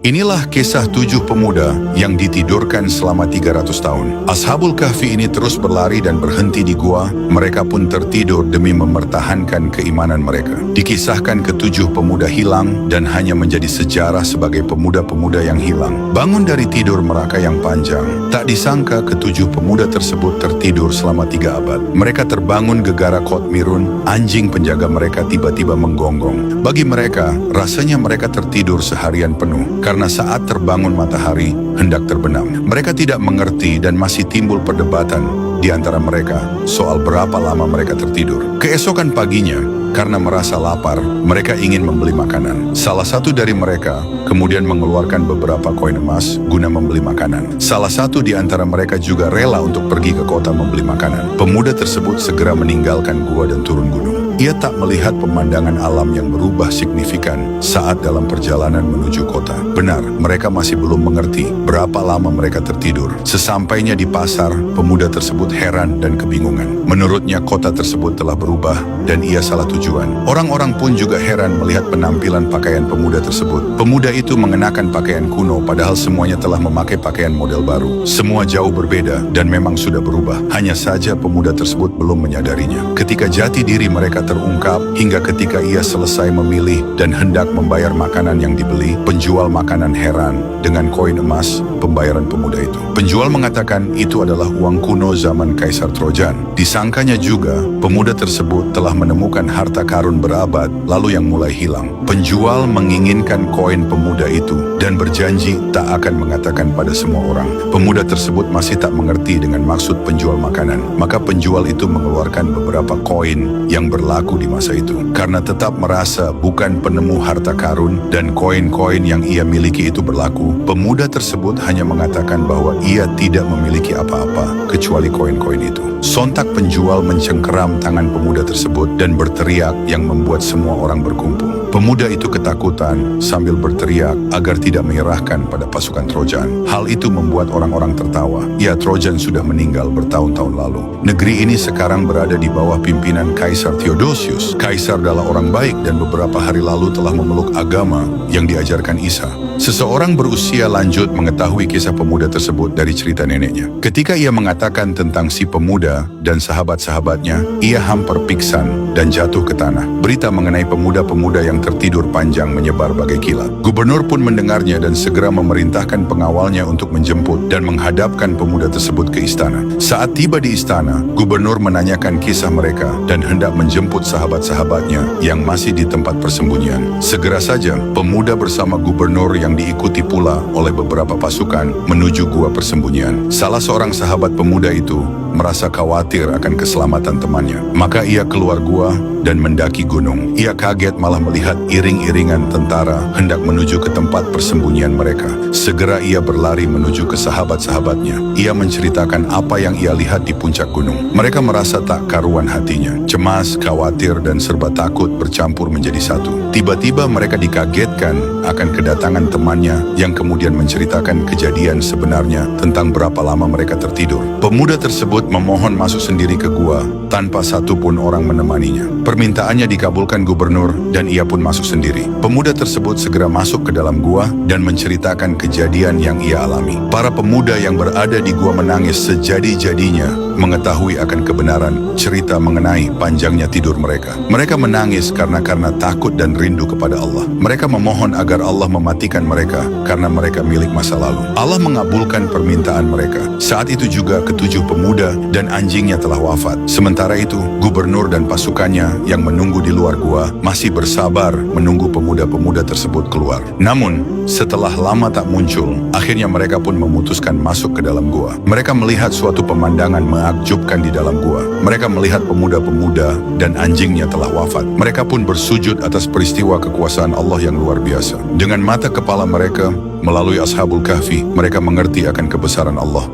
Inilah kisah 7 pemuda yang ditidurkan selama 300 tahun. Ashabul Kahfi ini terus berlari dan berhenti di gua. Mereka pun tertidur demi mempertahankan keimanan mereka. Dikisahkan ketujuh pemuda hilang dan hanya menjadi sejarah sebagai pemuda-pemuda yang hilang. Bangun dari tidur mereka yang panjang. Tak disangka ketujuh pemuda tersebut tertidur selama 3 abad. Mereka terbangun gegara Qotmirun. Anjing penjaga mereka tiba-tiba menggonggong. Bagi mereka, rasanya mereka tertidur seharian penuh. Karena saat terbangun matahari, hendak terbenam. Mereka tidak mengerti dan masih timbul perdebatan di antara mereka soal berapa lama mereka tertidur. Keesokan paginya, karena merasa lapar, mereka ingin membeli makanan. Salah satu dari mereka kemudian mengeluarkan beberapa koin emas guna membeli makanan. Salah satu di antara mereka juga rela untuk pergi ke kota membeli makanan. Pemuda tersebut segera meninggalkan gua dan turun gunung. Ia tak melihat pemandangan alam yang berubah signifikan saat dalam perjalanan menuju kota. Benar, mereka masih belum mengerti berapa lama mereka tertidur. Sesampainya di pasar, pemuda tersebut heran dan kebingungan. Menurutnya kota tersebut telah berubah dan ia salah tujuan. Orang-orang pun juga heran melihat penampilan pakaian pemuda tersebut. Pemuda itu mengenakan pakaian kuno padahal semuanya telah memakai pakaian model baru. Semua jauh berbeda dan memang sudah berubah. Hanya saja pemuda tersebut belum menyadarinya. Ketika jati diri mereka terungkap hingga ketika ia selesai memilih dan hendak membayar makanan yang dibeli, penjual makanan heran dengan koin emas pembayaran pemuda itu. Penjual mengatakan itu adalah uang kuno zaman Kaisar Trojan. Disangkanya juga pemuda tersebut telah menemukan harta karun berabad lalu yang mulai hilang. Penjual menginginkan koin pemuda itu dan berjanji tak akan mengatakan pada semua orang. Pemuda tersebut masih tak mengerti dengan maksud penjual makanan. Maka penjual itu mengeluarkan beberapa koin yang berlaku di masa itu. Karena tetap merasa bukan penemu harta karun dan koin-koin yang ia miliki itu berlaku, pemuda tersebut hanya mengatakan bahwa ia tidak memiliki apa-apa kecuali koin-koin itu. Sontak penjual mencengkeram tangan pemuda tersebut dan berteriak yang membuat semua orang berkumpul. Pemuda itu ketakutan sambil berteriak agar tidak menyerahkan pada pasukan Trojan. Hal itu membuat orang-orang tertawa. Ya, Trojan sudah meninggal bertahun-tahun lalu. Negeri ini sekarang berada di bawah pimpinan Kaisar Theodosius. Kaisar adalah orang baik dan beberapa hari lalu telah memeluk agama yang diajarkan Isa. Seseorang berusia lanjut mengetahui kisah pemuda tersebut dari cerita neneknya. Ketika ia mengatakan tentang si pemuda dan sahabat-sahabatnya, ia hampir pingsan dan jatuh ke tanah. Berita mengenai pemuda-pemuda yang tertidur panjang menyebar bagai kilat. Gubernur pun mendengarnya dan segera memerintahkan pengawalnya untuk menjemput dan menghadapkan pemuda tersebut ke istana. Saat tiba di istana, gubernur menanyakan kisah mereka dan hendak menjemput sahabat-sahabatnya yang masih di tempat persembunyian. Segera saja, pemuda bersama gubernur yang diikuti pula oleh beberapa pasukan menuju gua persembunyian. Salah seorang sahabat pemuda itu merasa khawatir akan keselamatan temannya. Maka ia keluar gua dan mendaki gunung. Ia kaget malah melihat iring-iringan tentara hendak menuju ke tempat persembunyian mereka. Segera ia berlari menuju ke sahabat-sahabatnya. Ia menceritakan apa yang ia lihat di puncak gunung. Mereka merasa tak karuan hatinya. Cemas, khawatir, dan serba takut bercampur menjadi satu. Tiba-tiba mereka dikagetkan akan kedatangan temannya yang kemudian menceritakan kejadian sebenarnya tentang berapa lama mereka tertidur. Pemuda tersebut memohon masuk sendiri ke gua tanpa satupun orang menemaninya. Permintaannya dikabulkan gubernur dan ia pun masuk sendiri. Pemuda tersebut segera masuk ke dalam gua dan menceritakan kejadian yang ia alami. Para pemuda yang berada di gua menangis sejadi-jadinya mengetahui akan kebenaran cerita mengenai panjangnya tidur mereka. Mereka menangis karena takut dan rindu kepada Allah. Mereka memohon agar Allah mematikan mereka karena mereka milik masa lalu. Allah mengabulkan permintaan mereka. Saat itu juga ketujuh pemuda dan anjingnya telah wafat. Sementara itu, gubernur dan pasukannya yang menunggu di luar gua masih bersabar menunggu pemuda-pemuda tersebut keluar. Namun, setelah lama tak muncul, akhirnya mereka pun memutuskan masuk ke dalam gua. Mereka melihat suatu pemandangan menakjubkan di dalam gua. Mereka melihat pemuda-pemuda dan anjingnya telah wafat. Mereka pun bersujud atas peristiwa kekuasaan Allah yang luar biasa. Dengan mata kepala mereka, melalui Ashabul Kahfi, mereka mengerti akan kebesaran Allah.